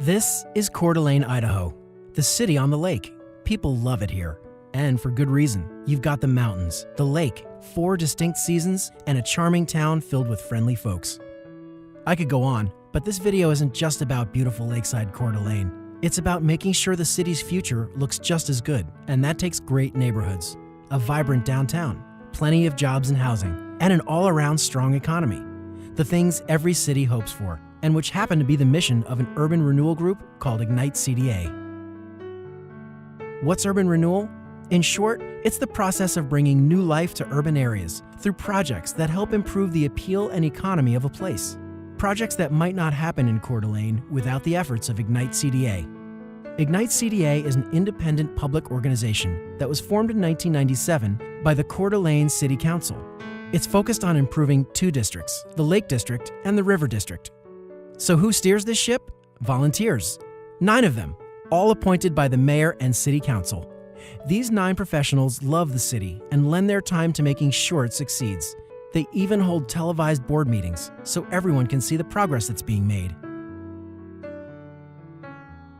This is Coeur d'Alene, Idaho, the city on the lake. People love it here, and for good reason. You've got the mountains, the lake, 4 distinct seasons, and a charming town filled with friendly folks. I could go on, but this video isn't just about beautiful lakeside Coeur d'Alene. It's about making sure the city's future looks just as good, and that takes great neighborhoods, a vibrant downtown, plenty of jobs and housing, and an all-around strong economy. The things every city hopes for, and which happen to be the mission of an urban renewal group called Ignite CDA. What's urban renewal? In short, it's the process of bringing new life to urban areas through projects that help improve the appeal and economy of a place. Projects that might not happen in Coeur d'Alene without the efforts of Ignite CDA. Ignite CDA is an independent public organization that was formed in 1997 by the Coeur d'Alene City Council. It's focused on improving 2 districts, the Lake District and the River District. So who steers this ship? Volunteers. 9 of them, all appointed by the mayor and city council. These 9 professionals love the city and lend their time to making sure it succeeds. They even hold televised board meetings so everyone can see the progress that's being made.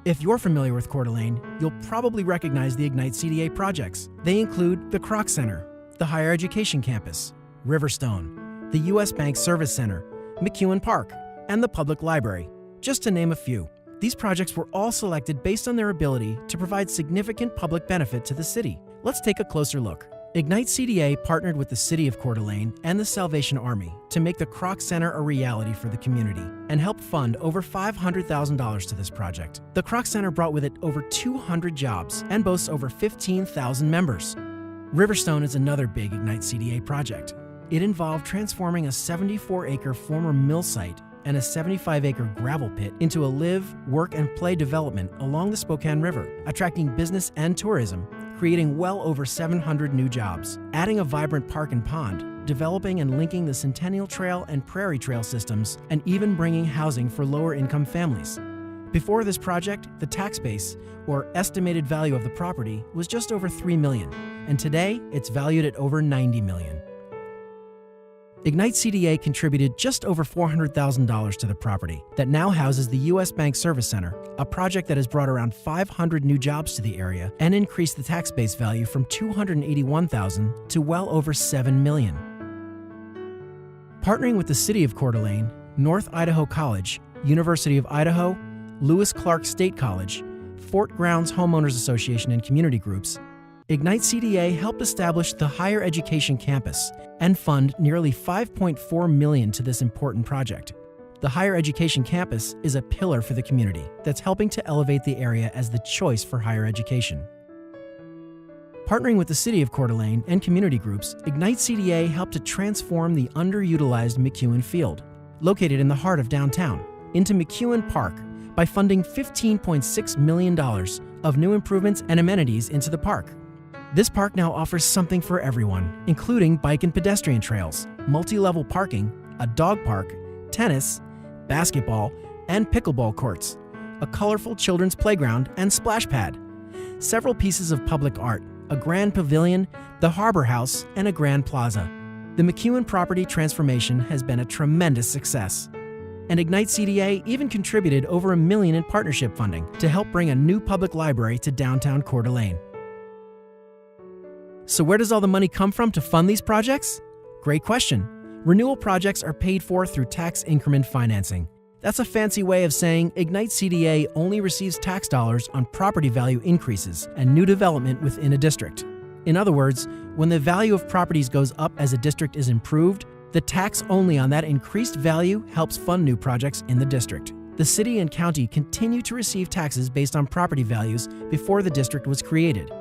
If you're familiar with Coeur d'Alene, you'll probably recognize the Ignite CDA projects. They include the Kroc Center, the Higher Education Campus, Riverstone, the U.S. Bank Service Center, McEwen Park, and the Public Library, just to name a few. These projects were all selected based on their ability to provide significant public benefit to the city. Let's take a closer look. Ignite CDA partnered with the City of Coeur d'Alene and the Salvation Army to make the Kroc Center a reality for the community and helped fund over $500,000 to this project. The Kroc Center brought with it over 200 jobs and boasts over 15,000 members. Riverstone is another big Ignite CDA project. It involved transforming a 74-acre former mill site and a 75-acre gravel pit into a live, work, and play development along the Spokane River, attracting business and tourism, creating well over 700 new jobs, adding a vibrant park and pond, developing and linking the Centennial Trail and Prairie Trail systems, and even bringing housing for lower-income families. Before this project, the tax base, or estimated value of the property, was just over $3 million, and today it's valued at over $90 million. Ignite CDA contributed just over $400,000 to the property that now houses the U.S. Bank Service Center, a project that has brought around 500 new jobs to the area and increased the tax base value from $281,000 to well over $7 million. Partnering with the City of Coeur d'Alene, North Idaho College, University of Idaho, Lewis Clark State College, Fort Grounds Homeowners Association and community groups, Ignite CDA helped establish the Higher Education Campus and fund nearly $5.4 million to this important project. The Higher Education Campus is a pillar for the community that's helping to elevate the area as the choice for higher education. Partnering with the City of Coeur d'Alene and community groups, Ignite CDA helped to transform the underutilized McEwen Field, located in the heart of downtown, into McEwen Park by funding $15.6 million of new improvements and amenities into the park. This park now offers something for everyone, including bike and pedestrian trails, multi-level parking, a dog park, tennis, basketball, and pickleball courts, a colorful children's playground and splash pad, several pieces of public art, a grand pavilion, the Harbor House, and a grand plaza. The McEwen property transformation has been a tremendous success. And Ignite CDA even contributed over $1 million in partnership funding to help bring a new public library to downtown Coeur d'Alene. So where does all the money come from to fund these projects? Great question. Renewal projects are paid for through tax increment financing. That's a fancy way of saying Ignite CDA only receives tax dollars on property value increases and new development within a district. In other words, when the value of properties goes up as a district is improved, the tax only on that increased value helps fund new projects in the district. The city and county continue to receive taxes based on property values before the district was created.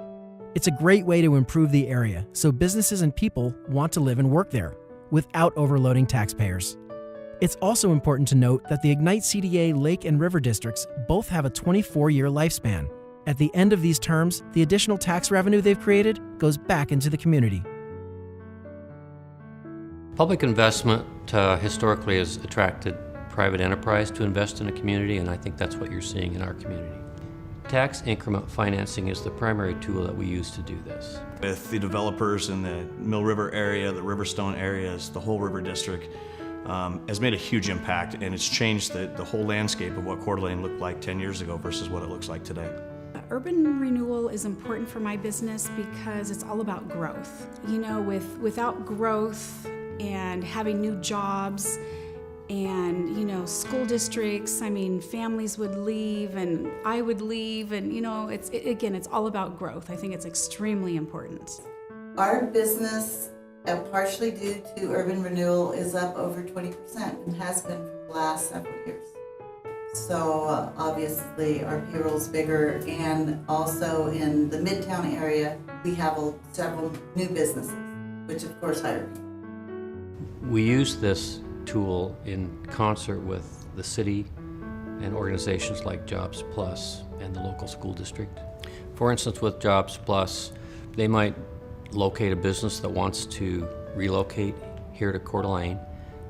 It's a great way to improve the area so businesses and people want to live and work there without overloading taxpayers. It's also important to note that the Ignite CDA Lake and River districts both have a 24-year lifespan. At the end of these terms, the additional tax revenue they've created goes back into the community. Public investment historically has attracted private enterprise to invest in a community, and I think that's what you're seeing in our community. Tax increment financing is the primary tool that we use to do this. With the developers in the Mill River area, the Riverstone areas, the whole River District, has made a huge impact, and it's changed the whole landscape of what Coeur d'Alene looked like 10 years ago versus what it looks like today. Urban renewal is important for my business because it's all about growth. You know, without growth and having new jobs and, you know, school districts, I mean, families would leave and I would leave, and, you know, again, it's all about growth. I think it's extremely important. Our business, partially due to urban renewal, is up over 20% and has been for the last several years. So obviously our payroll's bigger, and also in the Midtown area, we have several new businesses, which of course hire people. We use this tool in concert with the city and organizations like Jobs Plus and the local school district. For instance, with Jobs Plus, they might locate a business that wants to relocate here to Coeur d'Alene.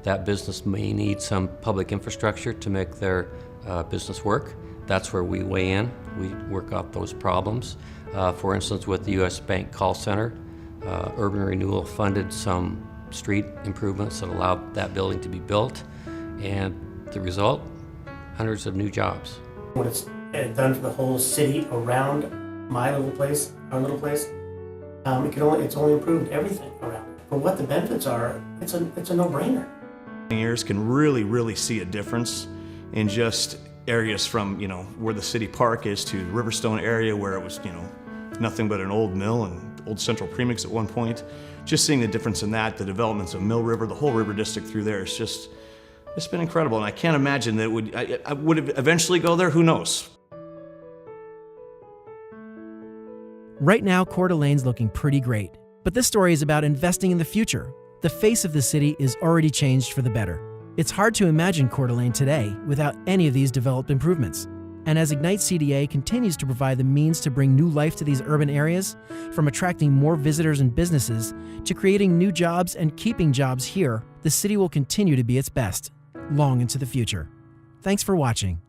That business may need some public infrastructure to make their business work. That's where we weigh in. We work out those problems. For instance, with the U.S. Bank call center, Urban Renewal funded some street improvements that allowed that building to be built, and the result, hundreds of new jobs. What it's done for the whole city around my little place, our little place, it's only improved everything around it. For what the benefits are, it's a no-brainer. Years can really see a difference in just areas from, you know, where the city park is to the Riverstone area, where it was, you know, nothing but an old mill and old central premix at one point. Just seeing the difference in that, the developments of Mill River, the whole river district through there, it's been incredible. And I can't imagine that I would eventually go there, who knows? Right now, Coeur d'Alene's looking pretty great, but this story is about investing in the future. The face of the city is already changed for the better. It's hard to imagine Coeur d'Alene today without any of these developed improvements. And as Ignite CDA continues to provide the means to bring new life to these urban areas, from attracting more visitors and businesses to creating new jobs and keeping jobs here, the city will continue to be its best, long into the future. Thanks for watching.